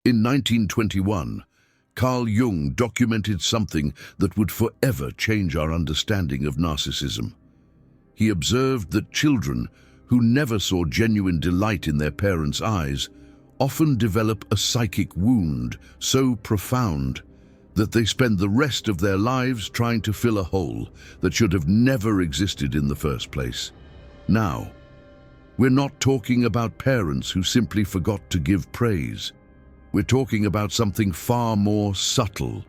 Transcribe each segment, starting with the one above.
In 1921, Carl Jung documented something that would forever change our understanding of narcissism. He observed that children who never saw genuine delight in their parents' eyes often develop a psychic wound so profound that they spend the rest of their lives trying to fill a hole that should have never existed in the first place. Now, we're not talking about parents who simply forgot to give praise. We're talking about something far more subtle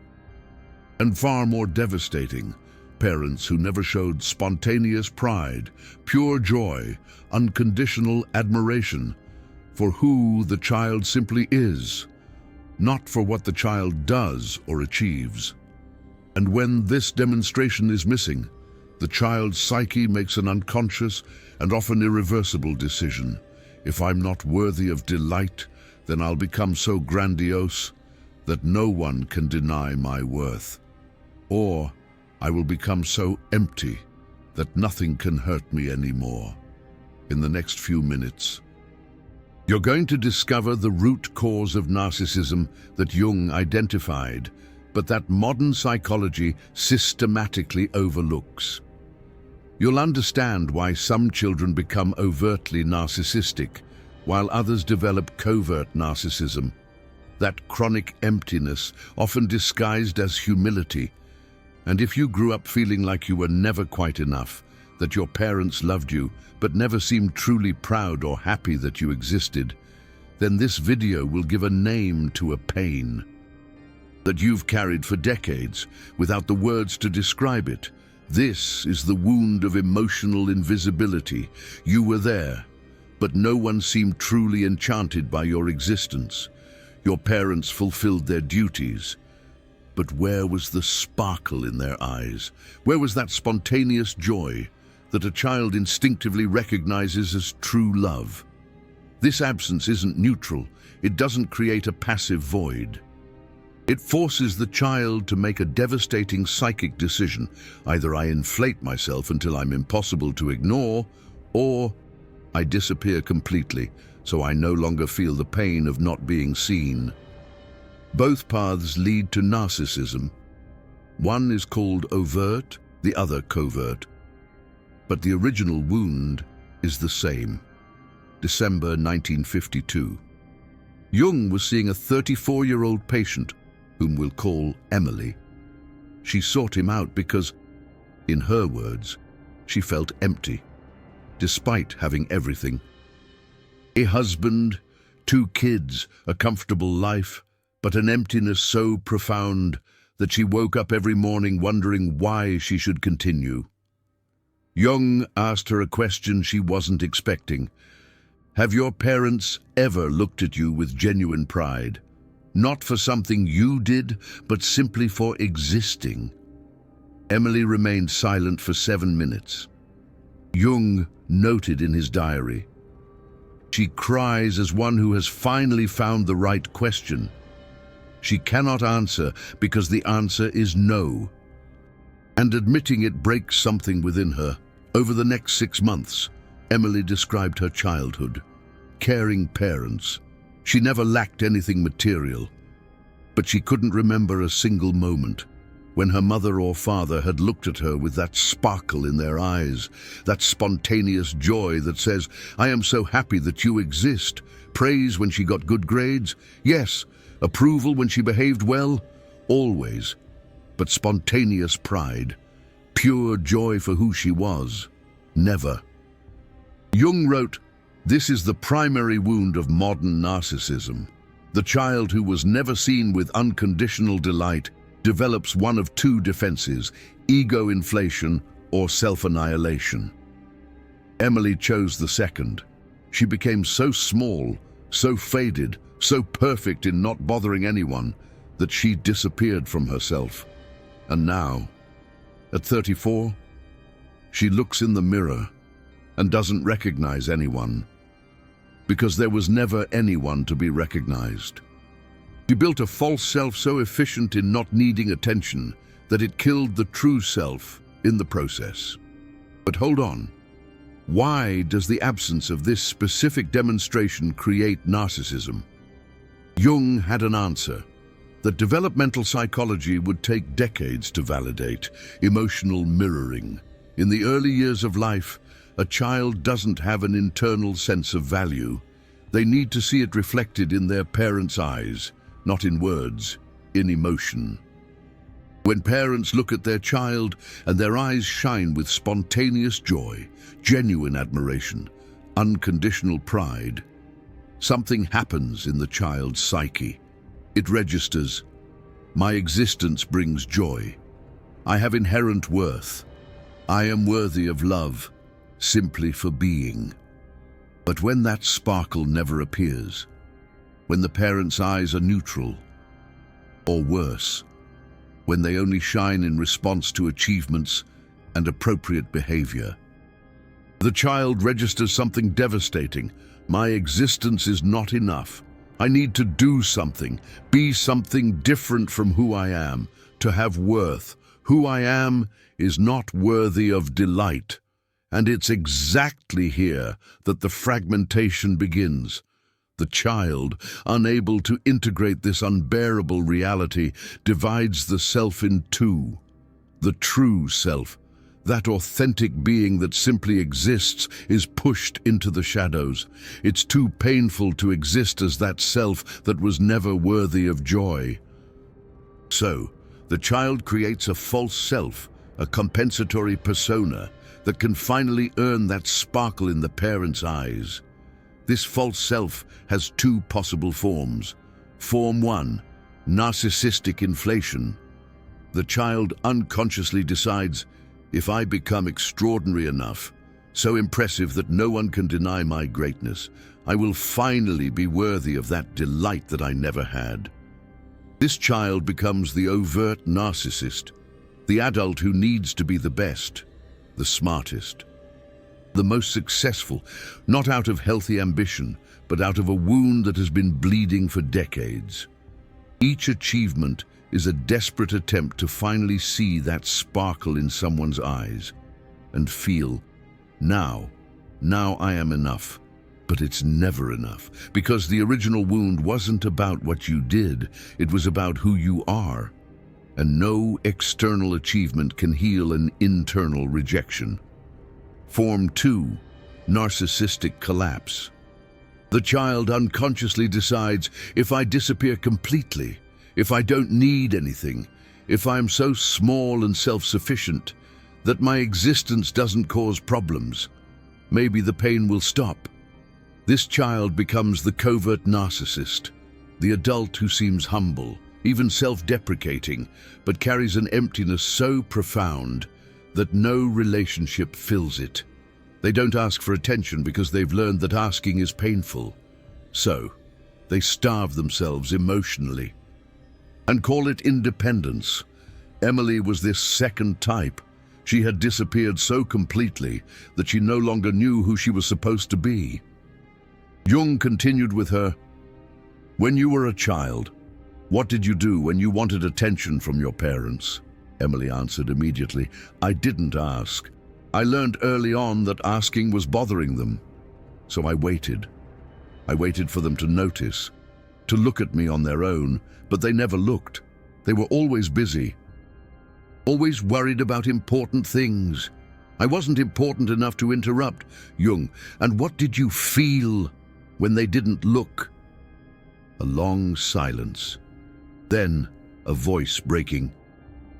and far more devastating. Parents who never showed spontaneous pride, pure joy, unconditional admiration for who the child simply is, not for what the child does or achieves. And when this demonstration is missing, the child's psyche makes an unconscious and often irreversible decision. If I'm not worthy of delight, then I'll become so grandiose that no one can deny my worth. Or I will become so empty that nothing can hurt me anymore. In the next few minutes, you're going to discover the root cause of narcissism that Jung identified, but that modern psychology systematically overlooks. You'll understand why some children become overtly narcissistic, while others develop covert narcissism. That chronic emptiness, often disguised as humility. And if you grew up feeling like you were never quite enough, that your parents loved you but never seemed truly proud or happy that you existed, then this video will give a name to a pain that you've carried for decades without the words to describe it. This is the wound of emotional invisibility. You were there, but no one seemed truly enchanted by your existence. Your parents fulfilled their duties, but where was the sparkle in their eyes? Where was that spontaneous joy that a child instinctively recognizes as true love? This absence isn't neutral. It doesn't create a passive void. It forces the child to make a devastating psychic decision. Either I inflate myself until I'm impossible to ignore, or I disappear completely, so I no longer feel the pain of not being seen. Both paths lead to narcissism. One is called overt, the other covert. But the original wound is the same. December 1952. Jung was seeing a 34-year-old patient, whom we'll call Emily. She sought him out because, in her words, she felt empty, despite having everything. A husband, 2 kids, a comfortable life, but an emptiness so profound that she woke up every morning wondering why she should continue. Jung asked her a question she wasn't expecting. Have your parents ever looked at you with genuine pride? Not for something you did, but simply for existing. Emily remained silent for 7 minutes. Jung noted in his diary, "She cries as one who has finally found the right question. She cannot answer because the answer is no." And admitting it breaks something within her. Over the next 6 months, Emily described her childhood. Caring parents. She never lacked anything material. But she couldn't remember a single moment when her mother or father had looked at her with that sparkle in their eyes, that spontaneous joy that says, "I am so happy that you exist." Praise when she got good grades, yes. Approval when she behaved well, always. But spontaneous pride, pure joy for who she was, never. Jung wrote, "This is the primary wound of modern narcissism. The child who was never seen with unconditional delight develops one of 2 defenses, ego inflation or self-annihilation." Emily chose the second. She became so small, so faded, so perfect in not bothering anyone, that she disappeared from herself. And now, at 34, she looks in the mirror and doesn't recognize anyone, because there was never anyone to be recognized. She built a false self so efficient in not needing attention that it killed the true self in the process. But hold on. Why does the absence of this specific demonstration create narcissism? Jung had an answer that developmental psychology would take decades to validate: emotional mirroring. In the early years of life, a child doesn't have an internal sense of value. They need to see it reflected in their parents' eyes, not in words, in emotion. When parents look at their child and their eyes shine with spontaneous joy, genuine admiration, unconditional pride, something happens in the child's psyche. It registers: my existence brings joy. I have inherent worth. I am worthy of love, simply for being. But when that sparkle never appears, when the parents' eyes are neutral, or worse, when they only shine in response to achievements and appropriate behavior, the child registers something devastating. My existence is not enough. I need to do something, be something different from who I am, to have worth. Who I am is not worthy of delight. And it's exactly here that the fragmentation begins. The child, unable to integrate this unbearable reality, divides the self in two. The true self, that authentic being that simply exists, is pushed into the shadows. It's too painful to exist as that self that was never worthy of joy. So, the child creates a false self, a compensatory persona, that can finally earn that sparkle in the parents' eyes. This false self has two possible forms. Form 1, narcissistic inflation. The child unconsciously decides, if I become extraordinary enough, so impressive that no one can deny my greatness, I will finally be worthy of that delight that I never had. This child becomes the overt narcissist, the adult who needs to be the best, the smartest, the most successful, not out of healthy ambition, but out of a wound that has been bleeding for decades. Each achievement is a desperate attempt to finally see that sparkle in someone's eyes and feel, now I am enough. But it's never enough, because the original wound wasn't about what you did, it was about who you are. And no external achievement can heal an internal rejection. Form 2, narcissistic collapse. The child unconsciously decides, if I disappear completely, if I don't need anything, if I'm so small and self-sufficient that my existence doesn't cause problems, maybe the pain will stop. This child becomes the covert narcissist, the adult who seems humble, even self-deprecating, but carries an emptiness so profound that no relationship fills it. They don't ask for attention because they've learned that asking is painful. So, they starve themselves emotionally and call it independence. Emily was this second type. She had disappeared so completely that she no longer knew who she was supposed to be. Jung continued with her, "When you were a child, what did you do when you wanted attention from your parents?" Emily answered immediately, "I didn't ask. I learned early on that asking was bothering them. So I waited. I waited for them to notice, to look at me on their own, but they never looked. They were always busy, always worried about important things. I wasn't important enough to interrupt." Jung, "And what did you feel when they didn't look?" A long silence. Then a voice breaking,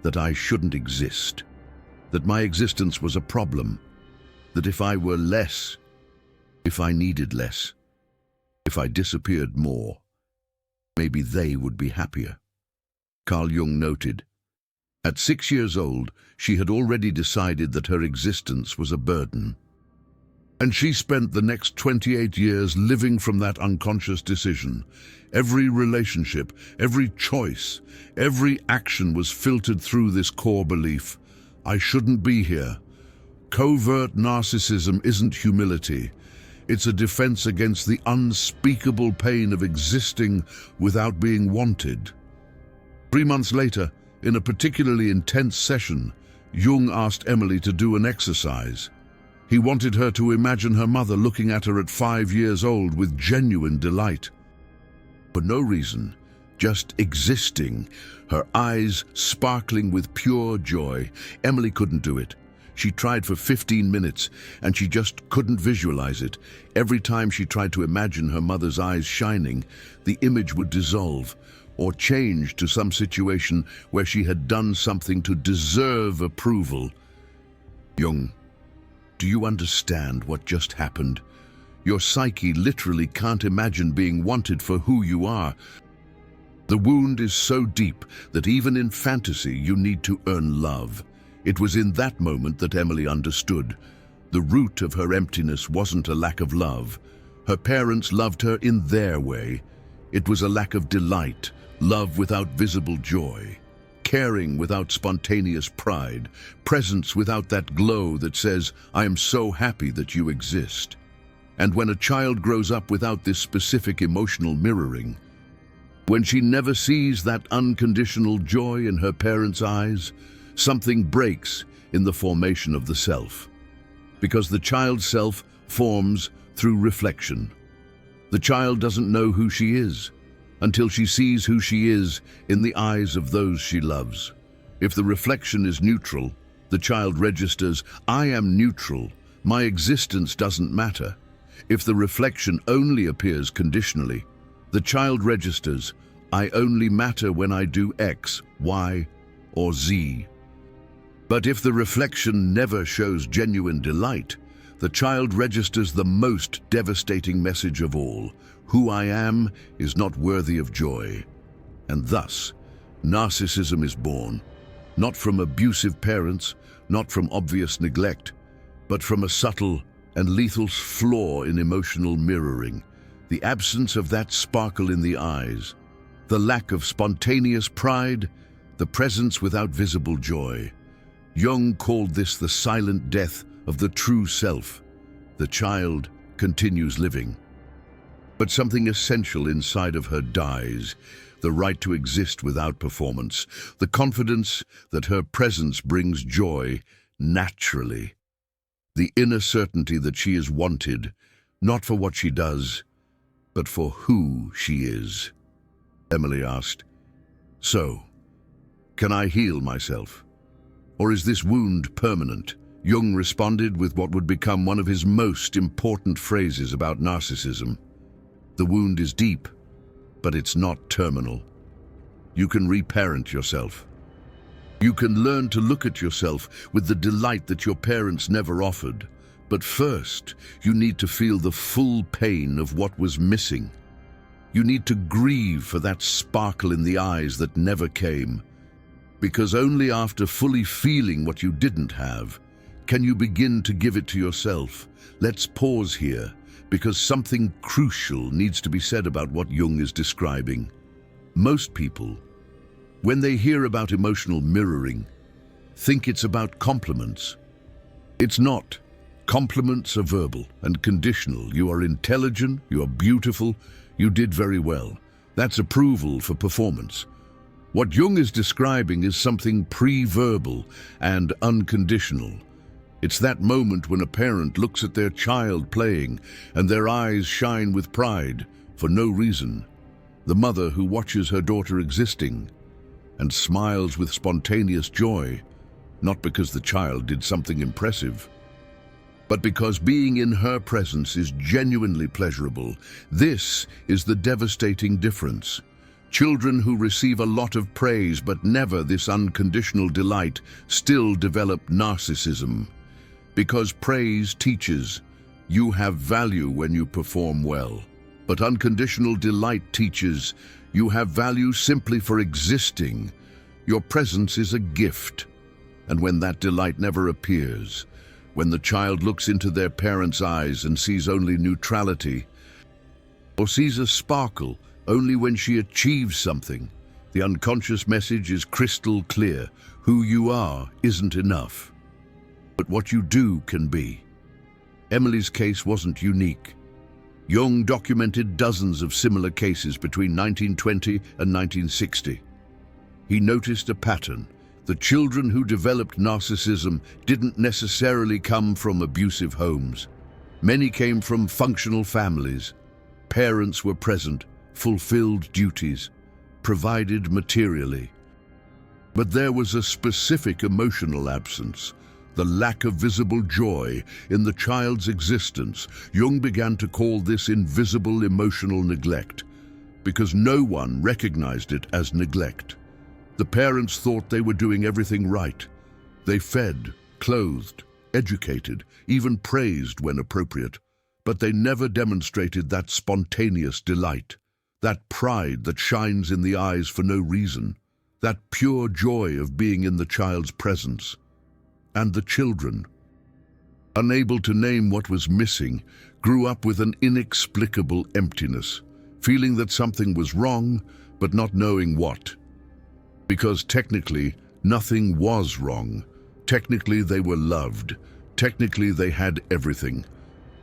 that I shouldn't exist, that my existence was a problem, that if I were less, if I needed less, if I disappeared more, maybe they would be happier. Carl Jung noted, at 6 years old, she had already decided that her existence was a burden. And she spent the next 28 years living from that unconscious decision. Every relationship, every choice, every action was filtered through this core belief: I shouldn't be here. Covert narcissism isn't humility. It's a defense against the unspeakable pain of existing without being wanted. 3 months later, in a particularly intense session, Jung asked Emily to do an exercise. He wanted her to imagine her mother looking at her at 5 years old with genuine delight. For no reason, just existing, her eyes sparkling with pure joy. Emily couldn't do it. She tried for 15 minutes, and she just couldn't visualize it. Every time she tried to imagine her mother's eyes shining, the image would dissolve or change to some situation where she had done something to deserve approval. Jung, do you understand what just happened? Your psyche literally can't imagine being wanted for who you are. The wound is so deep that even in fantasy you need to earn love. It was in that moment that Emily understood. The root of her emptiness wasn't a lack of love. Her parents loved her in their way. It was a lack of delight, love without visible joy, caring without spontaneous pride, presence without that glow that says, "I am so happy that you exist." And when a child grows up without this specific emotional mirroring, when she never sees that unconditional joy in her parents' eyes, something breaks in the formation of the self. Because the child's self forms through reflection. The child doesn't know who she is until she sees who she is in the eyes of those she loves. If the reflection is neutral, the child registers, "I am neutral, my existence doesn't matter." If the reflection only appears conditionally, the child registers, "I only matter when I do X, Y, or Z." But if the reflection never shows genuine delight, the child registers the most devastating message of all: "Who I am is not worthy of joy." And thus, narcissism is born, not from abusive parents, not from obvious neglect, but from a subtle and lethal flaw in emotional mirroring, the absence of that sparkle in the eyes, the lack of spontaneous pride, the presence without visible joy. Jung called this the silent death of the true self. The child continues living, but something essential inside of her dies: the right to exist without performance, the confidence that her presence brings joy naturally, the inner certainty that she is wanted, not for what she does, but for who she is. Emily asked, "So, can I heal myself? Or is this wound permanent?" Jung responded with what would become one of his most important phrases about narcissism. "The wound is deep, but it's not terminal. You can reparent yourself. You can learn to look at yourself with the delight that your parents never offered. But first, you need to feel the full pain of what was missing. You need to grieve for that sparkle in the eyes that never came. Because only after fully feeling what you didn't have can you begin to give it to yourself." Let's pause here, because something crucial needs to be said about what Jung is describing. Most people, when they hear about emotional mirroring, think it's about compliments. It's not. Compliments are verbal and conditional. You are intelligent, you are beautiful, you did very well. That's approval for performance. What Jung is describing is something pre-verbal and unconditional. It's that moment when a parent looks at their child playing and their eyes shine with pride for no reason. The mother who watches her daughter existing and smiles with spontaneous joy, not because the child did something impressive, but because being in her presence is genuinely pleasurable. This is the devastating difference. Children who receive a lot of praise but never this unconditional delight still develop narcissism. Because praise teaches you have value when you perform well. But unconditional delight teaches you have value simply for existing. Your presence is a gift. And when that delight never appears, when the child looks into their parents' eyes and sees only neutrality, or sees a sparkle only when she achieves something, the unconscious message is crystal clear: who you are isn't enough, but what you do can be. Emily's case wasn't unique. Jung documented dozens of similar cases between 1920 and 1960. He noticed a pattern. The children who developed narcissism didn't necessarily come from abusive homes. Many came from functional families. Parents were present, fulfilled duties, provided materially. But there was a specific emotional absence, the lack of visible joy in the child's existence. Jung began to call this invisible emotional neglect, because no one recognized it as neglect. The parents thought they were doing everything right. They fed, clothed, educated, even praised when appropriate, but they never demonstrated that spontaneous delight, that pride that shines in the eyes for no reason, that pure joy of being in the child's presence. And the children, unable to name what was missing, grew up with an inexplicable emptiness, feeling that something was wrong, but not knowing what. Because technically, nothing was wrong. Technically, they were loved. Technically, they had everything.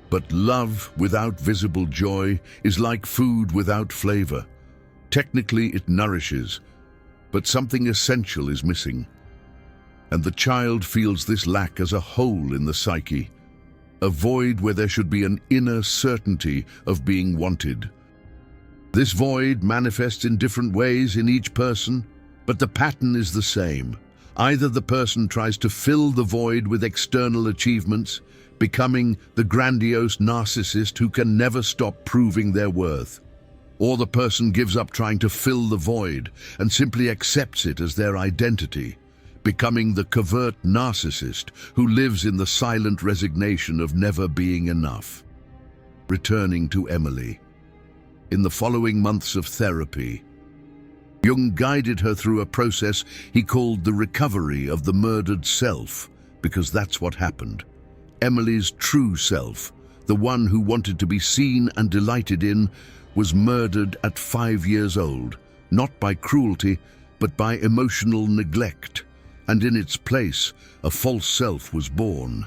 But love without visible joy is like food without flavor. Technically, it nourishes, but something essential is missing. And the child feels this lack as a hole in the psyche, a void where there should be an inner certainty of being wanted. This void manifests in different ways in each person, but the pattern is the same. Either the person tries to fill the void with external achievements, becoming the grandiose narcissist who can never stop proving their worth, or the person gives up trying to fill the void and simply accepts it as their identity, becoming the covert narcissist who lives in the silent resignation of never being enough. Returning to Emily. In the following months of therapy, Jung guided her through a process he called the recovery of the murdered self, because that's what happened. Emily's true self, the one who wanted to be seen and delighted in, was murdered at 5 years old, not by cruelty, but by emotional neglect. And in its place, a false self was born.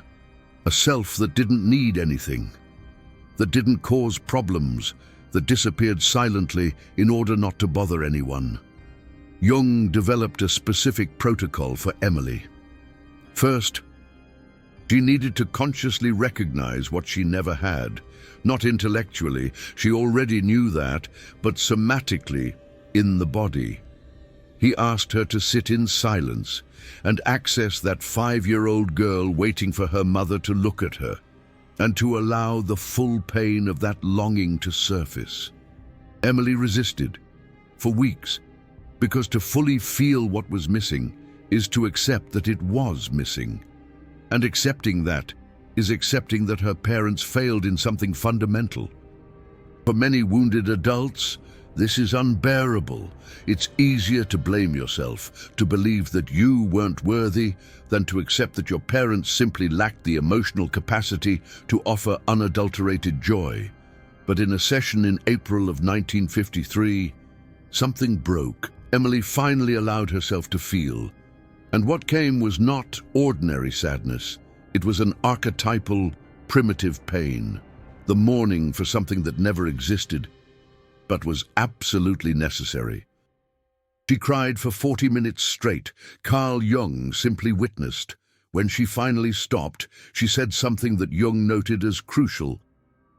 A self that didn't need anything, that didn't cause problems, that disappeared silently in order not to bother anyone. Jung developed a specific protocol for Emily. First, she needed to consciously recognize what she never had. Not intellectually, she already knew that, but somatically, in the body. He asked her to sit in silence and access that 5-year-old girl waiting for her mother to look at her, and to allow the full pain of that longing to surface. Emily resisted, for weeks, because to fully feel what was missing is to accept that it was missing. And accepting that is accepting that her parents failed in something fundamental. For many wounded adults, this is unbearable. It's easier to blame yourself, to believe that you weren't worthy, than to accept that your parents simply lacked the emotional capacity to offer unadulterated joy. But in a session in April of 1953, something broke. Emily finally allowed herself to feel. And what came was not ordinary sadness. It was an archetypal, primitive pain, the mourning for something that never existed, but was absolutely necessary. She cried for 40 minutes straight. Carl Jung simply witnessed. When she finally stopped, she said something that Jung noted as crucial.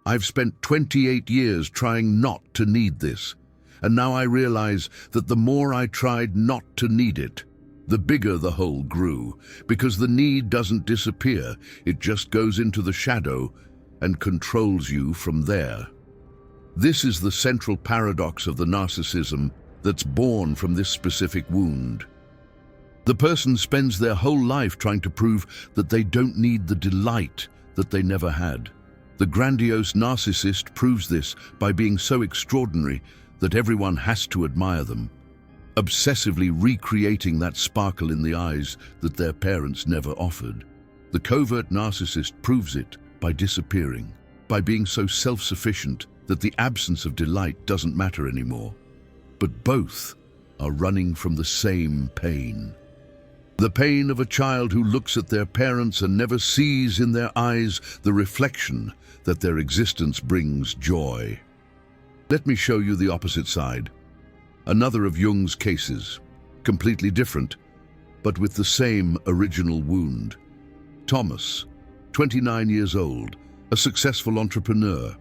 "I've spent 28 years trying not to need this, and now I realize that the more I tried not to need it, the bigger the hole grew, because the need doesn't disappear, it just goes into the shadow and controls you from there." This is the central paradox of the narcissism that's born from this specific wound. The person spends their whole life trying to prove that they don't need the delight that they never had. The grandiose narcissist proves this by being so extraordinary that everyone has to admire them, obsessively recreating that sparkle in the eyes that their parents never offered. The covert narcissist proves it by disappearing, by being so self-sufficient that the absence of delight doesn't matter anymore. But both are running from the same pain. The pain of a child who looks at their parents and never sees in their eyes the reflection that their existence brings joy. Let me show you the opposite side. Another of Jung's cases, completely different, but with the same original wound. Thomas, 29 years old, a successful entrepreneur.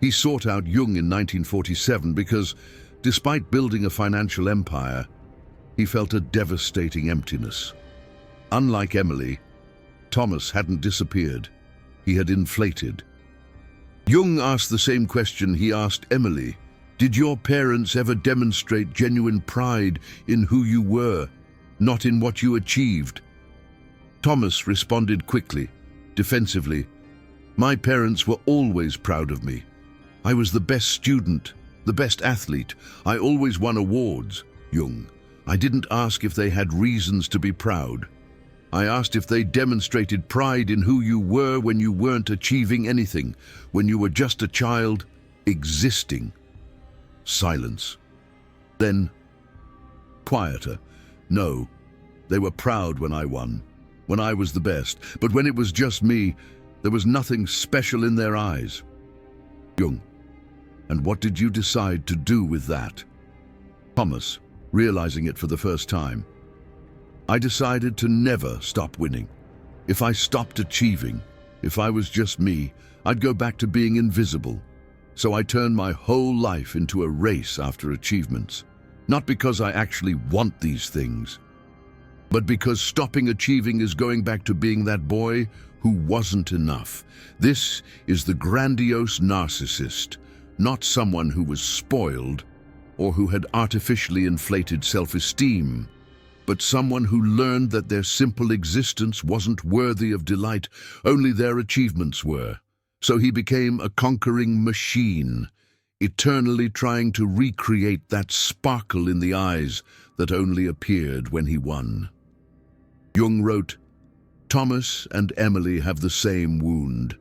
He sought out Jung in 1947 because, despite building a financial empire, he felt a devastating emptiness. Unlike Emily, Thomas hadn't disappeared. He had inflated. Jung asked the same question he asked Emily. Did your parents ever demonstrate genuine pride in who you were, not in what you achieved? Thomas responded quickly, defensively. My parents were always proud of me. I was the best student, the best athlete. I always won awards, Jung. I didn't ask if they had reasons to be proud. I asked if they demonstrated pride in who you were when you weren't achieving anything, when you were just a child, existing. Silence. Then, quieter. No, they were proud when I won, when I was the best, but when it was just me, there was nothing special in their eyes. Jung, and what did you decide to do with that? Thomas, realizing it for the first time. I decided to never stop winning. If I stopped achieving, if I was just me, I'd go back to being invisible. So I turned my whole life into a race after achievements. Not because I actually want these things, but because stopping achieving is going back to being that boy who wasn't enough. This is the grandiose narcissist, not someone who was spoiled or who had artificially inflated self-esteem, but someone who learned that their simple existence wasn't worthy of delight, only their achievements were. So he became a conquering machine, eternally trying to recreate that sparkle in the eyes that only appeared when he won. Jung wrote, Thomas and Emily have the same wound.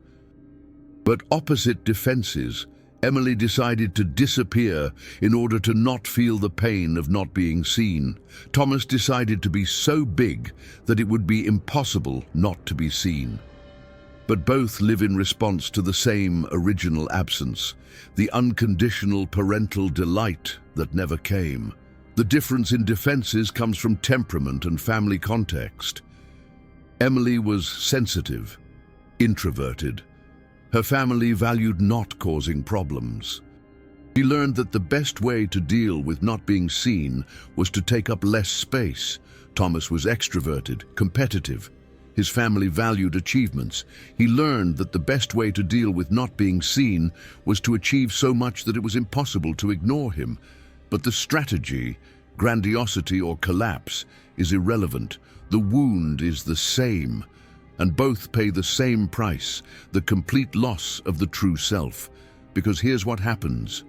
But opposite defenses, Emily decided to disappear in order to not feel the pain of not being seen. Thomas decided to be so big that it would be impossible not to be seen. But both live in response to the same original absence, the unconditional parental delight that never came. The difference in defenses comes from temperament and family context. Emily was sensitive, introverted. Her family valued not causing problems. She learned that the best way to deal with not being seen was to take up less space. Thomas was extroverted, competitive. His family valued achievements. He learned that the best way to deal with not being seen was to achieve so much that it was impossible to ignore him. But the strategy, grandiosity or collapse, is irrelevant. The wound is the same, and both pay the same price, the complete loss of the true self. Because here's what happens.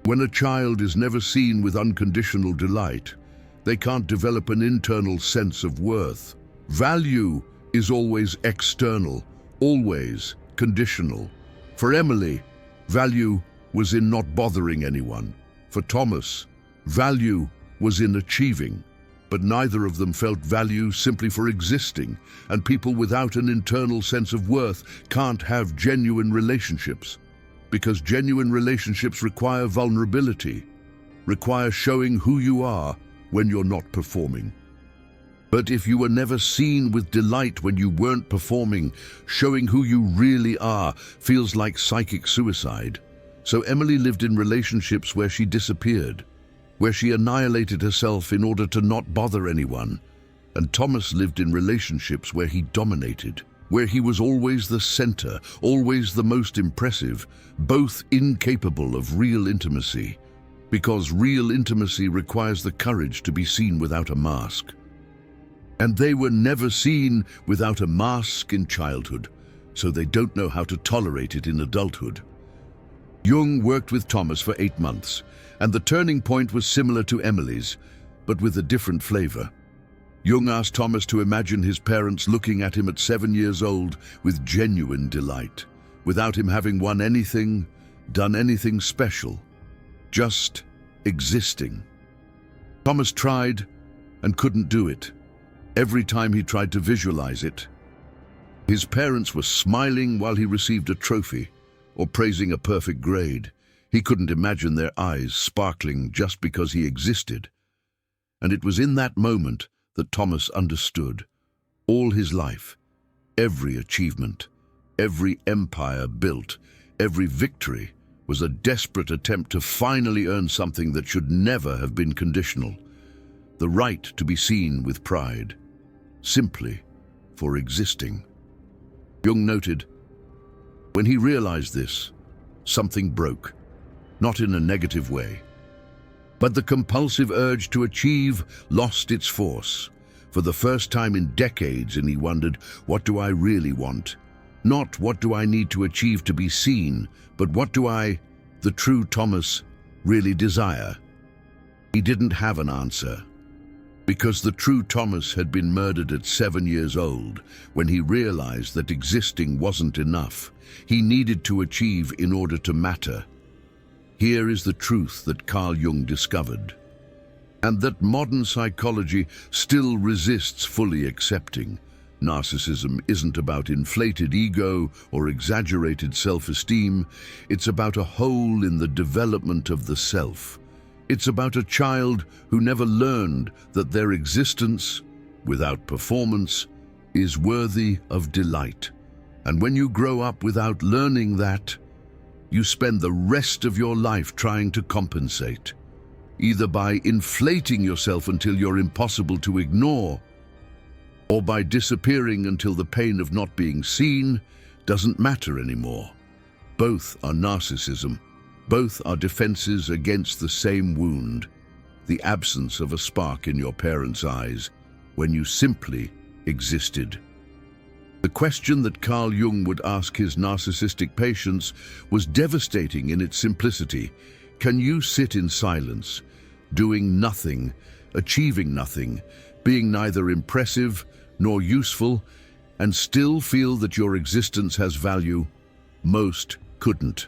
When a child is never seen with unconditional delight, they can't develop an internal sense of worth. Value is always external, always conditional. For Emily, value was in not bothering anyone. For Thomas, value was in achieving. But neither of them felt value simply for existing, and people without an internal sense of worth can't have genuine relationships. Because genuine relationships require vulnerability, require showing who you are when you're not performing. But if you were never seen with delight when you weren't performing, showing who you really are feels like psychic suicide. So Emily lived in relationships where she disappeared, where she annihilated herself in order to not bother anyone. And Thomas lived in relationships where he dominated, where he was always the center, always the most impressive, both incapable of real intimacy, because real intimacy requires the courage to be seen without a mask. And they were never seen without a mask in childhood, so they don't know how to tolerate it in adulthood. Jung worked with Thomas for 8 months, and the turning point was similar to Emily's, but with a different flavor. Jung asked Thomas to imagine his parents looking at him at 7 years old with genuine delight, without him having won anything, done anything special, just existing. Thomas tried and couldn't do it. Every time he tried to visualize it, his parents were smiling while he received a trophy or praising a perfect grade. He couldn't imagine their eyes sparkling just because he existed. And it was in that moment that Thomas understood. All his life, every achievement, every empire built, Every victory was a desperate attempt to finally earn something that should never have been conditional. The right to be seen with pride, simply for existing. Jung noted, when he realized this, something broke, not in a negative way, but the compulsive urge to achieve lost its force. For the first time in decades, and he wondered, what do I really want? Not what do I need to achieve to be seen, but what do I, the true Thomas, really desire? He didn't have an answer, because the true Thomas had been murdered at 7 years old when he realized that existing wasn't enough. He needed to achieve in order to matter. Here is the truth that Carl Jung discovered, and that modern psychology still resists fully accepting. Narcissism isn't about inflated ego or exaggerated self-esteem. It's about a hole in the development of the self. It's about a child who never learned that their existence, without performance, is worthy of delight. And when you grow up without learning that, you spend the rest of your life trying to compensate, either by inflating yourself until you're impossible to ignore, or by disappearing until the pain of not being seen doesn't matter anymore. Both are narcissism. Both are defenses against the same wound, the absence of a spark in your parents' eyes when you simply existed. The question that Carl Jung would ask his narcissistic patients was devastating in its simplicity. Can you sit in silence, doing nothing, achieving nothing, being neither impressive nor useful, and still feel that your existence has value? Most couldn't.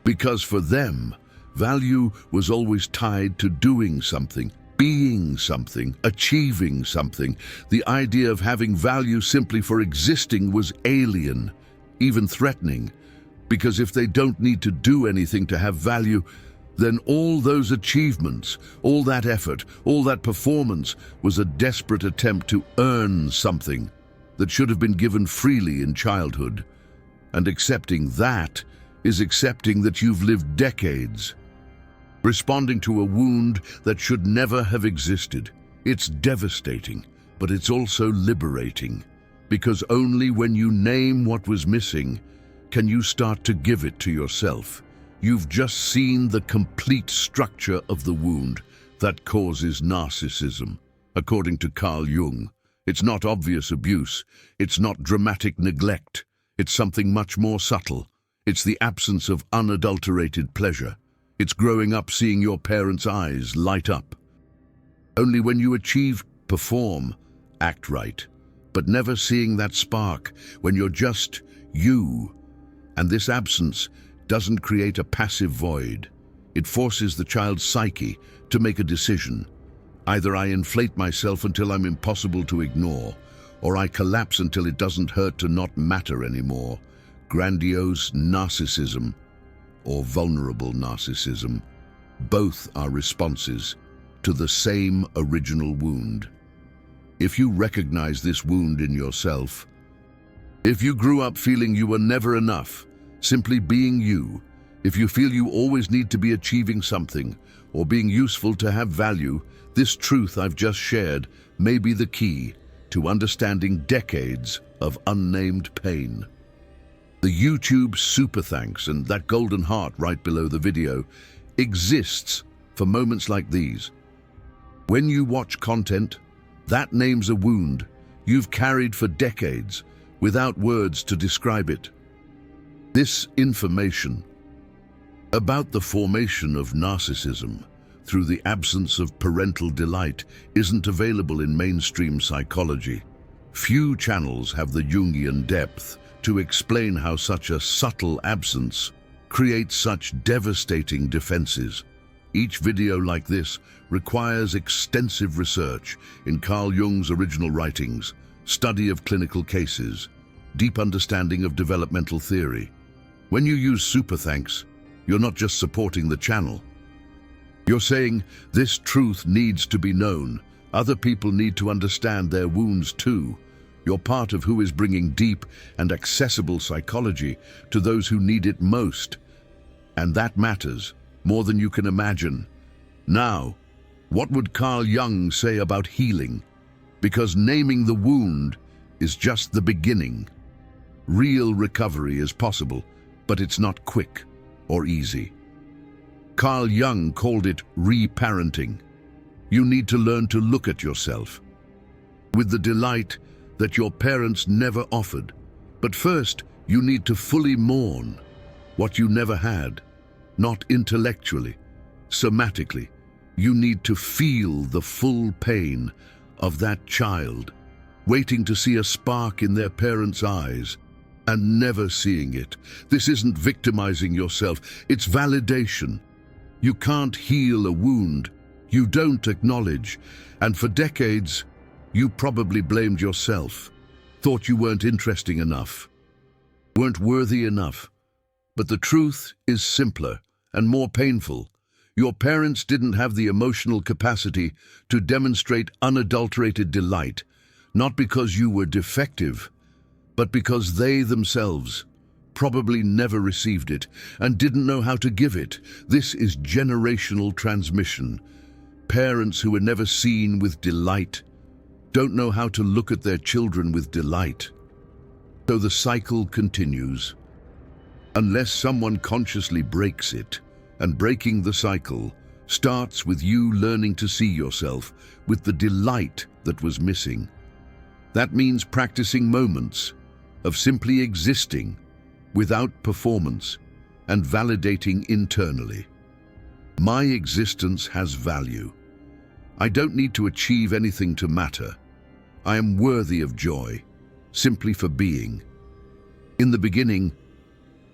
Because for them, value was always tied to doing something, being something, achieving something. The idea of having value simply for existing was alien, even threatening, because if they don't need to do anything to have value, then all those achievements, all that effort, all that performance was a desperate attempt to earn something that should have been given freely in childhood. And accepting that is accepting that you've lived decades responding to a wound that should never have existed. It's devastating, but it's also liberating, because only when you name what was missing can you start to give it to yourself. You've just seen the complete structure of the wound that causes narcissism. According to Carl Jung, it's not obvious abuse, it's not dramatic neglect, it's something much more subtle. It's the absence of unadulterated pleasure. It's growing up seeing your parents' eyes light up. Only when you achieve, perform, act right, but never seeing that spark when you're just you. And this absence doesn't create a passive void. It forces the child's psyche to make a decision. Either I inflate myself until I'm impossible to ignore, or I collapse until it doesn't hurt to not matter anymore. Grandiose narcissism or vulnerable narcissism, both are responses to the same original wound. If you recognize this wound in yourself, if you grew up feeling you were never enough, simply being you, if you feel you always need to be achieving something or being useful to have value, this truth I've just shared may be the key to understanding decades of unnamed pain. The YouTube super thanks and that golden heart right below the video exists for moments like these. When you watch content, that names a wound you've carried for decades without words to describe it. This information about the formation of narcissism through the absence of parental delight isn't available in mainstream psychology. Few channels have the Jungian depth to explain how such a subtle absence creates such devastating defenses. Each video like this requires extensive research in Carl Jung's original writings, study of clinical cases, deep understanding of developmental theory. When you use super thanks, you're not just supporting the channel. You're saying, this truth needs to be known. Other people need to understand their wounds too. You're part of who is bringing deep and accessible psychology to those who need it most. And that matters more than you can imagine. Now, what would Carl Jung say about healing? Because naming the wound is just the beginning. Real recovery is possible, but it's not quick or easy. Carl Jung called it reparenting. You need to learn to look at yourself with the delight that your parents never offered. But first, you need to fully mourn what you never had, not intellectually, somatically. You need to feel the full pain of that child, waiting to see a spark in their parents' eyes and never seeing it. This isn't victimizing yourself, it's validation. You can't heal a wound you don't acknowledge, and for decades, you probably blamed yourself, thought you weren't interesting enough, weren't worthy enough. But the truth is simpler and more painful. Your parents didn't have the emotional capacity to demonstrate unadulterated delight, not because you were defective, but because they themselves probably never received it and didn't know how to give it. This is generational transmission. Parents who were never seen with delight don't know how to look at their children with delight. So the cycle continues. Unless someone consciously breaks it, and breaking the cycle starts with you learning to see yourself with the delight that was missing. That means practicing moments of simply existing without performance and validating internally. My existence has value. I don't need to achieve anything to matter. I am worthy of joy, simply for being. In the beginning,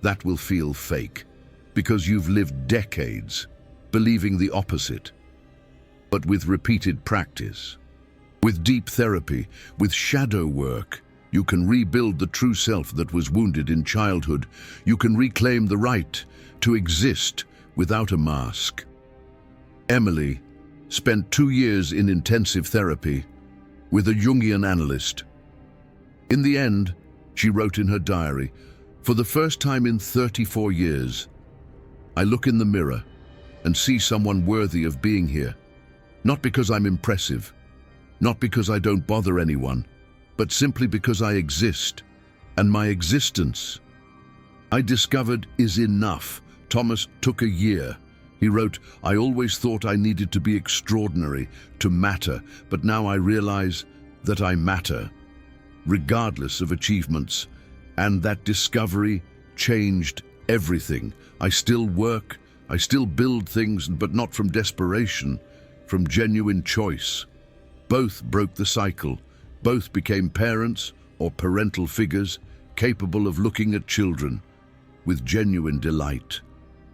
that will feel fake, because you've lived decades believing the opposite. But with repeated practice, with deep therapy, with shadow work, you can rebuild the true self that was wounded in childhood. You can reclaim the right to exist without a mask. Emily spent 2 years in intensive therapy with a Jungian analyst. In the end, she wrote in her diary, "For the first time in 34 years, I look in the mirror and see someone worthy of being here. Not because I'm impressive, not because I don't bother anyone, but simply because I exist, and my existence, I discovered, is enough." Thomas took a year. He wrote, "I always thought I needed to be extraordinary, to matter, but now I realize that I matter, regardless of achievements." And that discovery changed everything. I still work, I still build things, but not from desperation, from genuine choice. Both broke the cycle. Both became parents or parental figures capable of looking at children with genuine delight.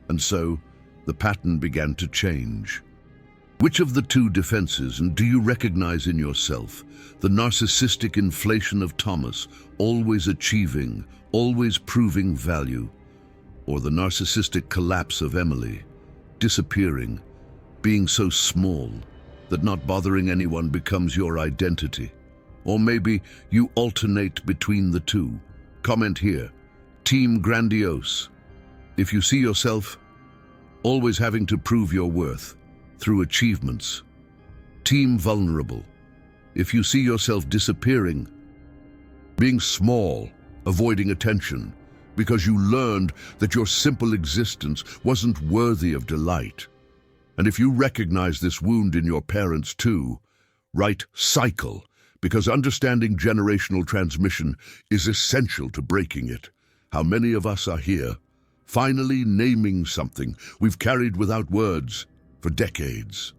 And so, the pattern began to change. Which of the two defenses, and do you recognize in yourself? The narcissistic inflation of Thomas, always achieving, always proving value, or the narcissistic collapse of Emily, disappearing, being so small that not bothering anyone becomes your identity? Or maybe you alternate between the two. Comment here. Team Grandiose. If you see yourself always having to prove your worth through achievements. Team Vulnerable. If you see yourself disappearing, being small, avoiding attention, because you learned that your simple existence wasn't worthy of delight. And if you recognize this wound in your parents too, write cycle, because understanding generational transmission is essential to breaking it. How many of us are here, finally naming something we've carried without words for decades?